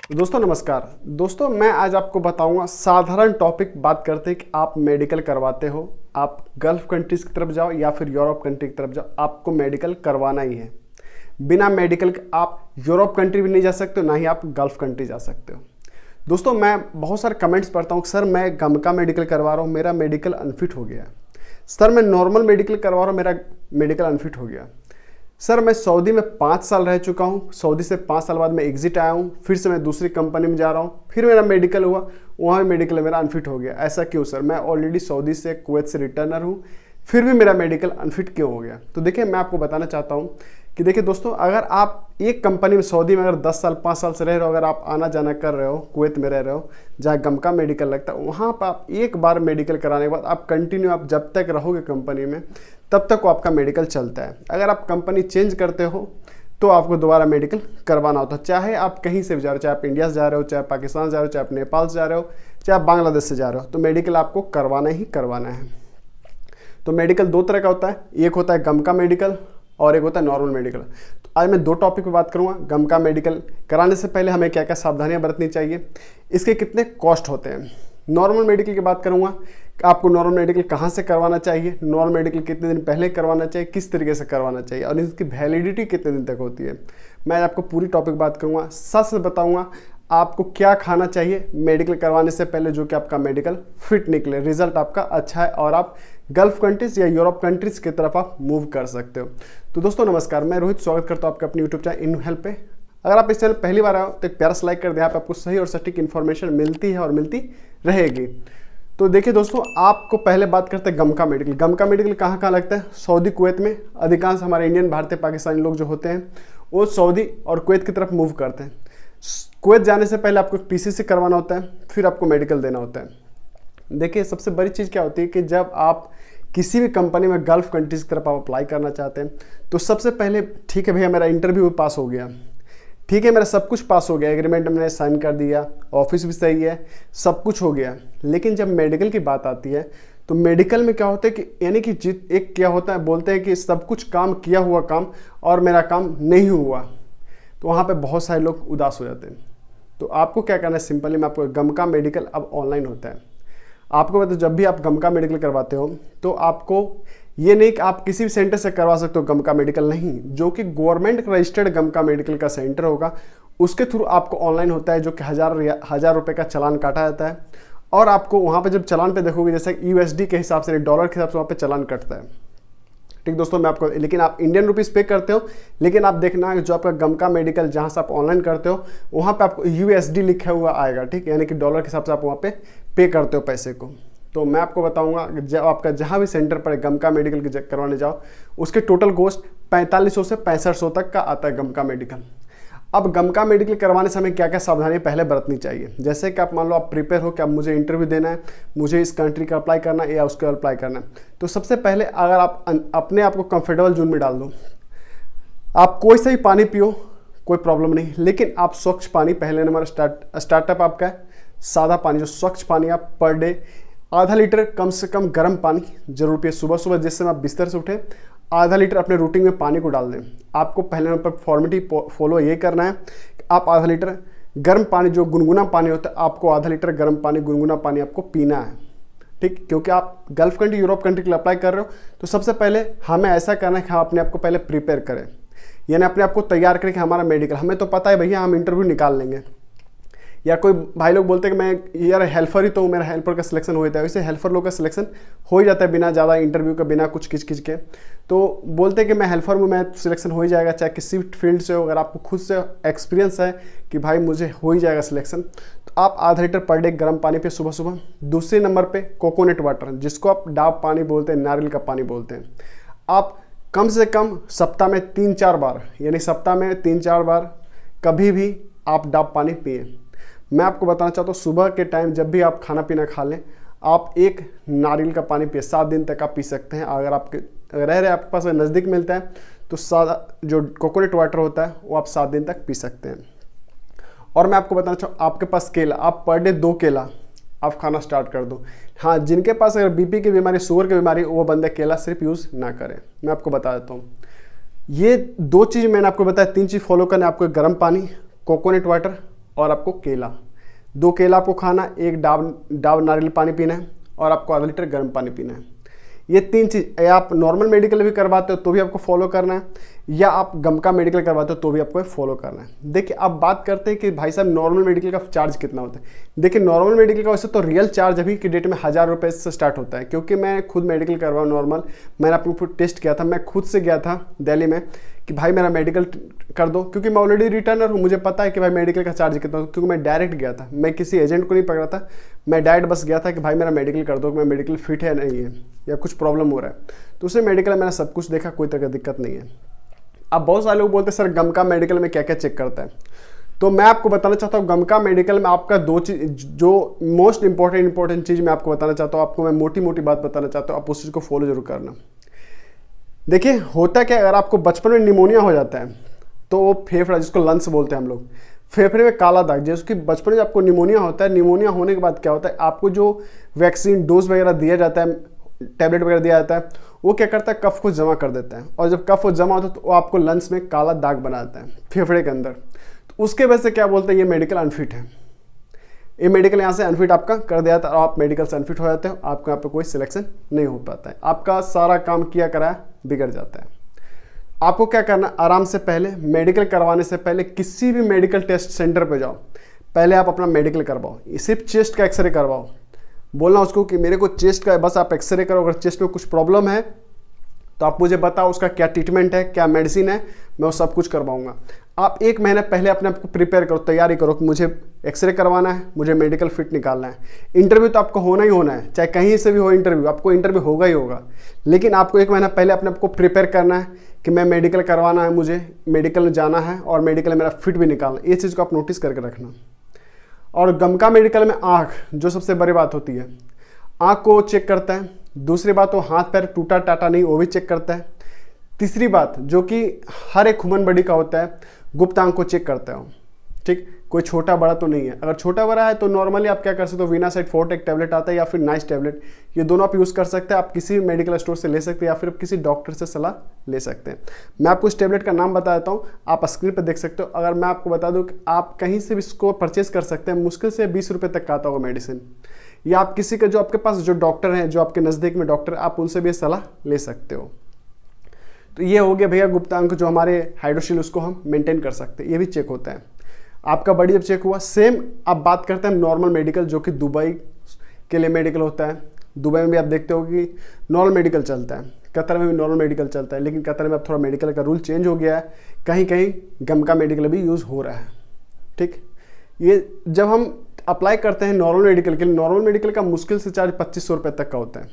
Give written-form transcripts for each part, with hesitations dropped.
दोस्तों नमस्कार। दोस्तों मैं आज आपको बताऊंगा साधारण टॉपिक बात करते हैं कि आप मेडिकल करवाते हो, आप गल्फ कंट्रीज की तरफ जाओ या फिर यूरोप कंट्री की तरफ जाओ, आपको मेडिकल करवाना ही है। बिना मेडिकल के आप यूरोप कंट्री भी नहीं जा सकते हो, ना ही आप गल्फ कंट्री जा सकते हो। दोस्तों मैं बहुत सारे कमेंट्स पढ़ता हूँ, सर मैं गम का मेडिकल करवा रहा हूँ, मेरा मेडिकल अनफिट हो गया। सर मैं नॉर्मल मेडिकल करवा रहा हूँ, मेरा मेडिकल अनफिट हो गया। सर मैं सऊदी में 5 साल रह चुका हूँ, सऊदी से 5 साल बाद मैं एग्जिट आया हूँ, फिर से मैं दूसरी कंपनी में जा रहा हूँ, फिर मेरा मेडिकल हुआ, वहाँ भी मेडिकल मेरा अनफिट हो गया। ऐसा क्यों सर? मैं ऑलरेडी सऊदी से कुवैत से रिटर्नर हूँ, फिर भी मेरा मेडिकल अनफिट क्यों हो गया? तो देखिए मैं आपको बताना चाहता हूँ कि देखिए दोस्तों, अगर आप एक कंपनी में सऊदी में अगर 10 साल 5 साल से रह रहे हो, अगर आप आना जाना कर रहे हो, कुवैत में रह रहे हो जहाँ गम का मेडिकल लगता है, वहाँ पर आप एक बार मेडिकल कराने के बाद आप कंटिन्यू आप जब तक रहोगे कंपनी में तब तक वो आपका मेडिकल चलता है। अगर आप कंपनी चेंज करते हो तो आपको दोबारा मेडिकल करवाना होता है, चाहे आप कहीं से भी जा रहे हो, चाहे आप इंडिया से जा रहे हो, चाहे पाकिस्तान से जा रहे हो, चाहे आप नेपाल से जा रहे हो, चाहे आप बांग्लादेश से जा रहे हो, तो मेडिकल आपको करवाना ही करवाना है। तो मेडिकल 2 तरह का होता है, एक होता है गम का मेडिकल और एक होता है नॉर्मल मेडिकल। तो आज मैं 2 टॉपिक पे बात करूंगा। गम का मेडिकल कराने से पहले हमें क्या क्या सावधानियां बरतनी चाहिए, इसके कितने कॉस्ट होते हैं। नॉर्मल मेडिकल की बात करूंगा, आपको नॉर्मल मेडिकल कहाँ से करवाना चाहिए, नॉर्मल मेडिकल कितने दिन पहले करवाना चाहिए, किस तरीके से करवाना चाहिए और इसकी वैलिडिटी कितने दिन तक होती है। मैं आपको पूरी टॉपिक बात करूंगा, सच से बताऊंगा आपको क्या खाना चाहिए मेडिकल करवाने से पहले, जो कि आपका मेडिकल फिट निकले, रिजल्ट आपका अच्छा है और आप गल्फ कंट्रीज या यूरोप कंट्रीज की तरफ आप मूव कर सकते हो। तो दोस्तों नमस्कार, मैं रोहित स्वागत करता हूँ आपके अपने यूट्यूब चैनल इन हेल्प पे। अगर आप इस चैनल पहली बार आए हो तो एक प्यारा सा लाइक कर दें, यहाँ पे आपको सही और सटीक इन्फॉर्मेशन मिलती है और मिलती रहेगी। तो देखिए दोस्तों, आपको पहले बात करते हैं गम का मेडिकल। गम का मेडिकल कहाँ कहाँ लगता है? सऊदी कुवैत में। अधिकांश हमारे इंडियन, भारतीय, पाकिस्तानी लोग जो होते हैं वो सऊदी और कुवैत की तरफ मूव करते हैं। कुवैत जाने से पहले आपको पीसीसी करवाना होता है, फिर आपको मेडिकल देना होता है। देखिए सबसे बड़ी चीज़ क्या होती है कि जब आप किसी भी कंपनी में गल्फ कंट्रीज की तरफ आप अप्लाई करना चाहते हैं तो सबसे पहले ठीक है भैया मेरा इंटरव्यू पास हो गया, ठीक है मेरा सब कुछ पास हो गया, एग्रीमेंट मैंने साइन कर दिया, ऑफिस भी सही है, सब कुछ हो गया। लेकिन जब मेडिकल की बात आती है तो मेडिकल में क्या होता है कि यानी कि एक क्या होता है, बोलते हैं कि सब कुछ काम किया हुआ काम और मेरा काम नहीं हुआ, तो वहाँ पे बहुत सारे लोग उदास हो जाते हैं। तो आपको क्या करना है, सिंपली मैं आपको, गम का मेडिकल अब ऑनलाइन होता है। आपको मतलब जब भी आप गम का मेडिकल करवाते हो तो आपको ये नहीं कि आप किसी भी सेंटर से करवा सकते हो गम का मेडिकल, नहीं, जो कि गवर्नमेंट रजिस्टर्ड गम का मेडिकल का सेंटर होगा उसके थ्रू आपको ऑनलाइन होता है, जो कि हज़ार रुपये का चालान काटा जाता है। और आपको वहाँ पे जब चालान पे देखोगे, जैसे यूएसडी के हिसाब से, डॉलर के हिसाब से वहाँ पे चालान कटता है। ठीक दोस्तों, मैं आपको, लेकिन आप इंडियन रुपीज़ पे करते हो, लेकिन आप देखना जो आपका गम का मेडिकल जहाँ से आप ऑनलाइन करते हो वहाँ पे आपको यूएसडी लिखा हुआ आएगा, ठीक, यानी कि डॉलर के हिसाब से आप वहाँ पे करते हो पैसे को। तो मैं आपको बताऊंगा जब आपका जहाँ भी सेंटर पर गम का मेडिकल की करवाने जाओ, उसके टोटल कॉस्ट 4500 से 6500 तक का आता है गम का मेडिकल। अब गम का मेडिकल करवाने से हमें क्या क्या सावधानियां पहले बरतनी चाहिए, जैसे कि आप मान लो आप प्रिपेयर हो कि अब मुझे इंटरव्यू देना है, मुझे इस कंट्री का अप्लाई करना है या उसका अप्लाई करना है, तो सबसे पहले अगर आप अपने आप को कंफर्टेबल जोन में डाल दो, आप कोई सा ही पानी पियो, कोई प्रॉब्लम नहीं, लेकिन आप स्वच्छ पानी, पहले नंबर स्टार्टअप आपका है सादा पानी, जो स्वच्छ पानी आप पर डे आधा लीटर कम से कम गर्म पानी जरूर पिए। सुबह सुबह जिस समय आप बिस्तर से उठें आधा लीटर अपने रूटीन में पानी को डाल दें। आपको पहले नंबर पर फॉर्मेलिटी फॉलो ये करना है कि आप आधा लीटर गर्म पानी, जो गुनगुना पानी होता है, आपको आधा लीटर गर्म पानी, गुनगुना पानी आपको पीना है, ठीक, क्योंकि आप गल्फ कंट्री, यूरोप कंट्री के लिए अप्लाई कर रहे हो। तो सबसे पहले हमें ऐसा करना है कि हम अपने आप को पहले प्रिपेयर करें, यानी अपने आप को तैयार करें कि हमारा मेडिकल, हमें तो पता है भैया हम इंटरव्यू निकाल लेंगे। या कोई भाई लोग बोलते हैं कि मैं यार हेल्पर ही तो हूँ, मेरा हेल्पर का सिलेक्शन हो जाता है, वैसे हेल्पर लोग का सिलेक्शन हो ही जाता है बिना ज़्यादा इंटरव्यू का, बिना कुछ किच के। तो बोलते हैं कि मैं हेल्पर हूँ, मैं सिलेक्शन हो ही जाएगा, चाहे किसी भी फील्ड से हो। अगर आपको खुद से एक्सपीरियंस है कि भाई मुझे हो ही जाएगा सिलेक्शन, तो आप आधा लीटर पर डे गर्म पानी पे सुबह सुबह। दूसरे नंबर पर कोकोनट वाटर, जिसको आप डाब पानी बोलते हैं, नारियल का पानी बोलते हैं, आप कम से कम सप्ताह में 3-4 बार, यानी सप्ताह में 3-4 बार कभी भी आप डाब पानी पिए। मैं आपको बताना चाहता हूँ, सुबह के टाइम जब भी आप खाना पीना खा लें, आप एक नारियल का पानी पिए, 7 दिन तक आप पी सकते हैं। अगर आपके पास नज़दीक मिलता है तो सादा जो कोकोनट वाटर होता है वो आप 7 दिन तक पी सकते हैं। और मैं आपको बताना चाहूँ, आपके पास केला, आप पर डे 2 केला आप खाना स्टार्ट कर दो। हाँ, जिनके पास अगर बीपी की बीमारी, शुगर की बीमारी, वो बंदे केला सिर्फ यूज़ ना करें। मैं आपको बता देता हूँ, ये 2 चीज़ मैंने आपको बताया, 3 चीज़ फॉलो करना है आपको, गर्म पानी, कोकोनट वाटर और आपको केला, 2 केला आपको खाना, 1 डाब नारियल पानी पीना है और आपको आधा लीटर गर्म पानी पीना है। ये 3 चीज़ आप नॉर्मल मेडिकल भी करवाते हो तो भी आपको फॉलो करना है, या आप गमका मेडिकल करवाते हो तो भी आपको फॉलो करना है। देखिए अब बात करते हैं कि भाई साहब नॉर्मल मेडिकल का चार्ज कितना होता है। देखिए नॉर्मल मेडिकल का वैसे तो रियल चार्ज अभी की डेट में 1000 रुपये से स्टार्ट होता है, क्योंकि मैं खुद मेडिकल करवाऊँ नॉर्मल, मैंने अपने टेस्ट किया था, मैं खुद से गया था दिल्ली में कि भाई मेरा मेडिकल कर दो, क्योंकि मैं ऑलरेडी रिटर्नर हूँ, मुझे पता है कि भाई मेडिकल का चार्ज कितना हो, क्योंकि मैं डायरेक्ट गया था, मैं किसी एजेंट को नहीं पकड़ा था, मैं डायरेक्ट बस गया था कि भाई मेरा मेडिकल कर दो, कि मैं मेडिकल फिट है नहीं है या कुछ प्रॉब्लम हो रहा है। तो उसने मेडिकल मैंने सब कुछ देखा, कोई तरह की दिक्कत नहीं है। अब बहुत सारे लोग बोलते हैं सर गमका मेडिकल में क्या क्या चेक करता है, तो मैं आपको बताना चाहता हूँ गमका मेडिकल में आपका 2 चीज़, जो मोस्ट इंपॉर्टेंट चीज़ मैं आपको बताना चाहता हूँ, आपको मैं मोटी मोटी बात बताना चाहता हूँ, आप उस चीज़ को फॉलो जरूर करना। देखिए होता क्या, अगर आपको बचपन में निमोनिया हो जाता है तो वो फेफड़ा, जिसको लंग्स बोलते हैं हम लोग, फेफड़े में काला दाग, जैसे कि बचपन में आपको निमोनिया होता है, निमोनिया होने के बाद क्या होता है, आपको जो वैक्सीन डोज वगैरह दिया जाता है, टैबलेट वगैरह दिया जाता है, वो क्या करता है, कफ को जमा कर देता है, और जब कफ जमा होता है तो वो आपको लंग्स में काला दाग बनाता है फेफड़े के अंदर। तो उसके वजह से क्या बोलते हैं, ये मेडिकल अनफिट है, ये मेडिकल यहाँ से अनफिट आपका कर दिया था, और आप मेडिकल से अनफिट हो जाते हो, आपको यहाँ पे कोई सिलेक्शन नहीं हो पाता है, आपका सारा काम किया कराया बिगड़ जाता है। आपको क्या करना, आराम से पहले मेडिकल करवाने से पहले किसी भी मेडिकल टेस्ट सेंटर पे जाओ, पहले आप अपना मेडिकल करवाओ, सिर्फ चेस्ट का एक्सरे करवाओ, बोलना उसको कि मेरे को चेस्ट का बस आप एक्सरे करो, अगर चेस्ट में कुछ प्रॉब्लम है तो आप मुझे बताओ उसका क्या ट्रीटमेंट है, क्या मेडिसिन है, मैं वो सब कुछ करवाऊंगा। आप 1 महीना पहले अपने आप को प्रिपेयर करो, तैयारी करो कि मुझे एक्सरे करवाना है, मुझे मेडिकल फिट निकालना है। इंटरव्यू तो आपको होना ही होना है, चाहे कहीं से भी हो इंटरव्यू, आपको इंटरव्यू होगा ही होगा, लेकिन आपको 1 महीना पहले अपने आप को प्रिपेयर करना है कि मैं मेडिकल करवाना है, मुझे मेडिकल में जाना है और मेडिकल मेरा फिट भी निकालना है। ये चीज़ को आप नोटिस करके रखना। और गमका मेडिकल में आँख, जो सबसे बड़ी बात होती है, आँख को चेक करता है। दूसरी बात, वो हाथ पैर टूटा टाटा नहीं, वो भी चेक करता है। तीसरी बात, जो कि हर एक ह्यूमन बॉडी का होता है, गुप्त आंख को चेक करता है। ठीक, कोई छोटा बड़ा तो नहीं है। अगर छोटा बड़ा है तो नॉर्मली आप क्या कर सकते हो, वीनासाइड फोर्टेक टैबलेट आता है या फिर नाइस टैबलेट, ये दोनों आप यूज़ कर सकते हैं। आप किसी भी मेडिकल स्टोर से ले सकते हैं या फिर किसी डॉक्टर से सलाह ले सकते हैं। मैं आपको इस टैबलेट का नाम बता देता हूँ, आप स्क्रीन पर देख सकते हो। अगर मैं आपको बता दूँ कि आप कहीं से भी इसको परचेज कर सकते हैं, मुश्किल से 20 रुपये तक का आता होगा मेडिसिन, या आप किसी का जो आपके पास जो डॉक्टर हैं, जो आपके नज़दीक में डॉक्टर, आप उनसे भी सलाह ले सकते हो। तो ये हो गया भैया गुप्त आंख, जो हमारे हाइड्रोशील उसको हम मेंटेन कर सकते हैं, ये भी चेक होता है। आपका बॉडी जब चेक हुआ, सेम अब बात करते हैं नॉर्मल मेडिकल, जो कि दुबई के लिए मेडिकल होता है। दुबई में भी आप देखते हो कि नॉर्मल मेडिकल चलता है, कतर में भी नॉर्मल मेडिकल चलता है, लेकिन कतर में अब थोड़ा मेडिकल का रूल चेंज हो गया है, कहीं कहीं गमका मेडिकल भी यूज़ हो रहा है। ठीक, ये जब हम अप्लाई करते हैं नॉर्मल मेडिकल के लिए, नॉर्मल मेडिकल का मुश्किल से चार्ज 2500 रुपये तक का होता है,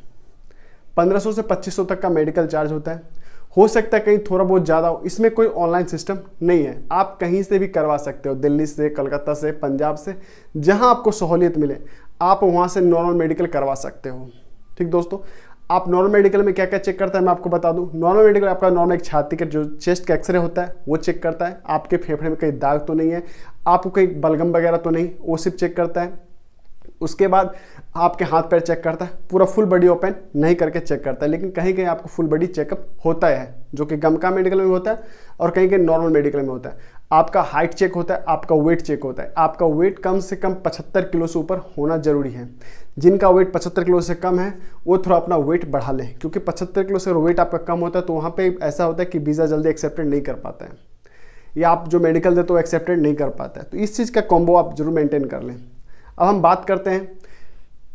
1500 से 2500 तक का मेडिकल चार्ज होता है। हो सकता है कहीं थोड़ा बहुत ज़्यादा हो, इसमें कोई ऑनलाइन सिस्टम नहीं है, आप कहीं से भी करवा सकते हो, दिल्ली से, कलकत्ता से, पंजाब से, जहां आपको सहूलियत मिले आप वहां से नॉर्मल मेडिकल करवा सकते हो। ठीक दोस्तों, आप नॉर्मल मेडिकल में क्या क्या चेक करता है मैं आपको बता दूं। नॉर्मल मेडिकल आपका नॉर्मल एक छाती का जो चेस्ट का एक्सरे होता है वो चेक करता है, आपके फेफड़े में कहीं दाग तो नहीं है, आपको कहीं बलगम वगैरह तो नहीं, वो सिर्फ चेक करता है। उसके बाद आपके हाथ पैर चेक करता है, पूरा फुल बॉडी ओपन नहीं करके चेक करता है, लेकिन कहीं कहीं आपको फुल बॉडी चेकअप होता है, जो कि गमका मेडिकल में होता है और कहीं कहीं नॉर्मल मेडिकल में होता है। आपका हाइट चेक होता है, आपका वेट चेक होता है। आपका वेट कम से कम 75 किलो से ऊपर होना जरूरी है। जिनका वेट 75 किलो से कम है वो थोड़ा अपना वेट बढ़ा लें, क्योंकि 75 किलो से वेट आपका कम होता है तो वहाँ पे ऐसा होता है कि वीज़ा जल्दी एक्सेप्टेड नहीं कर पाता है, या आप जो मेडिकल देते हो एक्सेप्टेड नहीं कर पाता है। तो इस चीज़ का कॉम्बो आप जरूर मेंटेन कर लें। अब हम बात करते हैं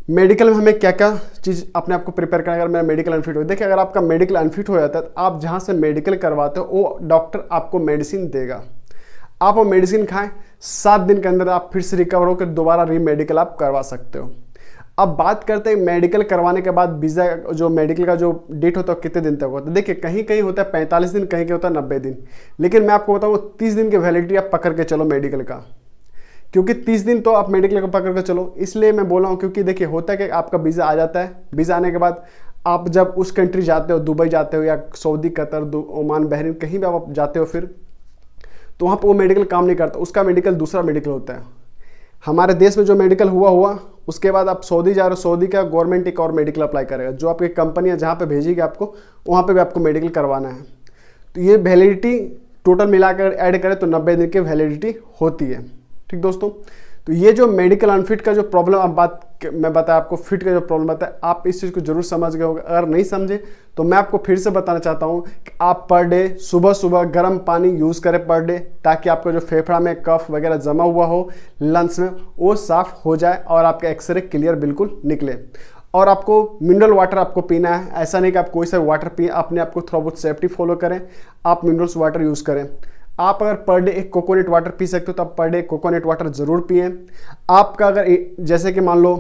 मेडिकल में हमें क्या क्या चीज़ अपने आप को प्रिपेयर करना है अगर मेरा मेडिकल अनफिट हो। देखिए, अगर आपका मेडिकल अनफिट हो जाता है तो आप जहाँ से मेडिकल करवाते हो वो डॉक्टर आपको मेडिसिन देगा, आप वो मेडिसिन खाएं, 7 दिन के अंदर आप फिर से रिकवर होकर दोबारा मेडिकल आप करवा सकते हो। अब बात करते हैं मेडिकल करवाने के बाद वीज़ा, जो मेडिकल का जो डेट होता है कितने दिन तक होता है। देखिए, कहीं कहीं होता है 45 दिन, कहीं कहीं होता है 90 दिन, लेकिन मैं आपको बताऊँ 30 दिन की वैलिडिटी आप पकड़ के चलो मेडिकल का, क्योंकि 30 दिन तो आप मेडिकल को पकड़ कर चलो। इसलिए मैं बोल रहा हूँ, क्योंकि देखिए होता है कि आपका वीज़ा आ जाता है, वीज़ा आने के बाद आप जब उस कंट्री जाते हो, दुबई जाते हो या सऊदी, कतर, ओमान, बहरीन, कहीं भी आप जाते हो फिर, तो वहाँ पर वो मेडिकल काम नहीं करता, उसका मेडिकल दूसरा मेडिकल होता है। हमारे देश में जो मेडिकल हुआ उसके बाद आप सऊदी जा रहे हो, सऊदी का गवर्नमेंट एक और मेडिकल अप्लाई करेगा, जो आपकी कंपनी है जहाँ पर भेजेगी आपको, वहाँ पर भी आपको मेडिकल करवाना है। तो ये वैलिडिटी टोटल मिलाकर ऐड करें तो 90 दिन की वैलिडिटी होती है। ठीक ठीक दोस्तों, तो ये जो मेडिकल अनफिट का जो प्रॉब्लम मैं बताया आपको, फिट का जो प्रॉब्लम बताया, आप इस चीज़ को जरूर समझ गए होंगे। अगर नहीं समझे तो मैं आपको फिर से बताना चाहता हूँ कि आप पर डे सुबह सुबह गर्म पानी यूज़ करें पर डे, ताकि आपका जो फेफड़ा में कफ वगैरह जमा हुआ हो लंग्स में वो साफ हो जाए और आपका एक्सरे क्लियर बिल्कुल निकले। और आपको मिनरल वाटर आपको पीना है, ऐसा नहीं कि आप कोई सा वाटर पिए, अपने आपको थोड़ा बहुत सेफ्टी फॉलो करें, आप मिनरल्स वाटर यूज़ करें। आप अगर पर डे एक कोकोनट वाटर पी सकते हो तो आप पर डे कोकोनट वाटर ज़रूर पिएं। आपका अगर जैसे कि मान लो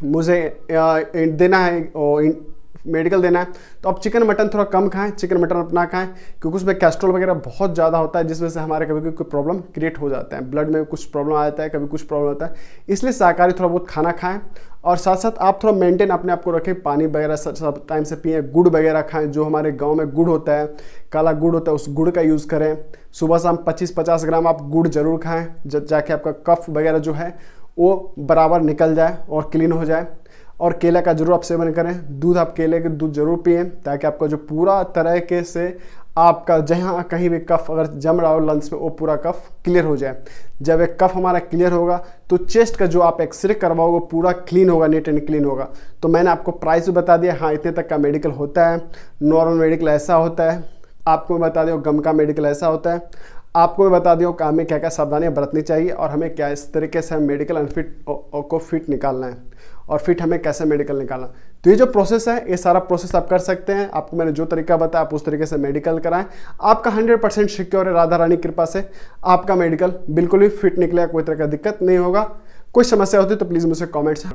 मुझे देना है मेडिकल देना है, तो आप चिकन मटन थोड़ा कम खाएं, चिकन मटन अपना खाएं, क्योंकि उसमें कैस्ट्रोल वगैरह बहुत ज़्यादा होता है, जिस वजह से हमारे कभी कोई प्रॉब्लम क्रिएट हो जाता है, ब्लड में कुछ प्रॉब्लम आ जाता है, कभी कुछ प्रॉब्लम होता है। इसलिए शाकाहारी थोड़ा बहुत खाना खाएं और साथ साथ आप थोड़ा मेंटेन अपने आप को रखें, पानी वगैरह सब टाइम से पिएं, गुड़ वगैरह खाएं, जो हमारे गाँव में गुड़ होता है, काला गुड़ होता है, उस गुड़ का यूज़ करें। सुबह शाम 25-50 ग्राम आप गुड़ जरूर खाएँ, जाके आपका कफ वगैरह जो है वो बराबर निकल जाए और क्लीन हो जाए। और केला का जरूर आप सेवन करें, दूध आप केले के दूध जरूर पिएं, ताकि आपका जो पूरा तरीके से आपका जहाँ कहीं भी कफ अगर जम रहा हो लंग्स में वो पूरा कफ क्लियर हो जाए। जब एक कफ हमारा क्लियर होगा तो चेस्ट का जो आप एक्सरे करवाओगे पूरा क्लीन होगा, नीट एंड क्लीन होगा। तो मैंने आपको प्राइस भी बता दिया, हाँ इतने तक का मेडिकल होता है, नॉर्मल मेडिकल ऐसा होता है, आपको मैं बता दिया गम का मेडिकल ऐसा होता है, आपको मैं बता दिया कि हमें क्या क्या सावधानियां बरतनी चाहिए और हमें क्या इस तरीके से हम मेडिकल अनफिट को फिट निकालना है और फिट हमें कैसे मेडिकल निकालना। तो ये जो प्रोसेस है ये सारा प्रोसेस आप कर सकते हैं। आपको मैंने जो तरीका बताया आप उस तरीके से मेडिकल कराएं, आपका 100% सिक्योर है। राधा रानी कृपा से आपका मेडिकल बिल्कुल भी फिट निकलेगा, कोई तरह का दिक्कत नहीं होगा। कोई समस्या होती है तो प्लीज़ मुझसे कॉमेंट्स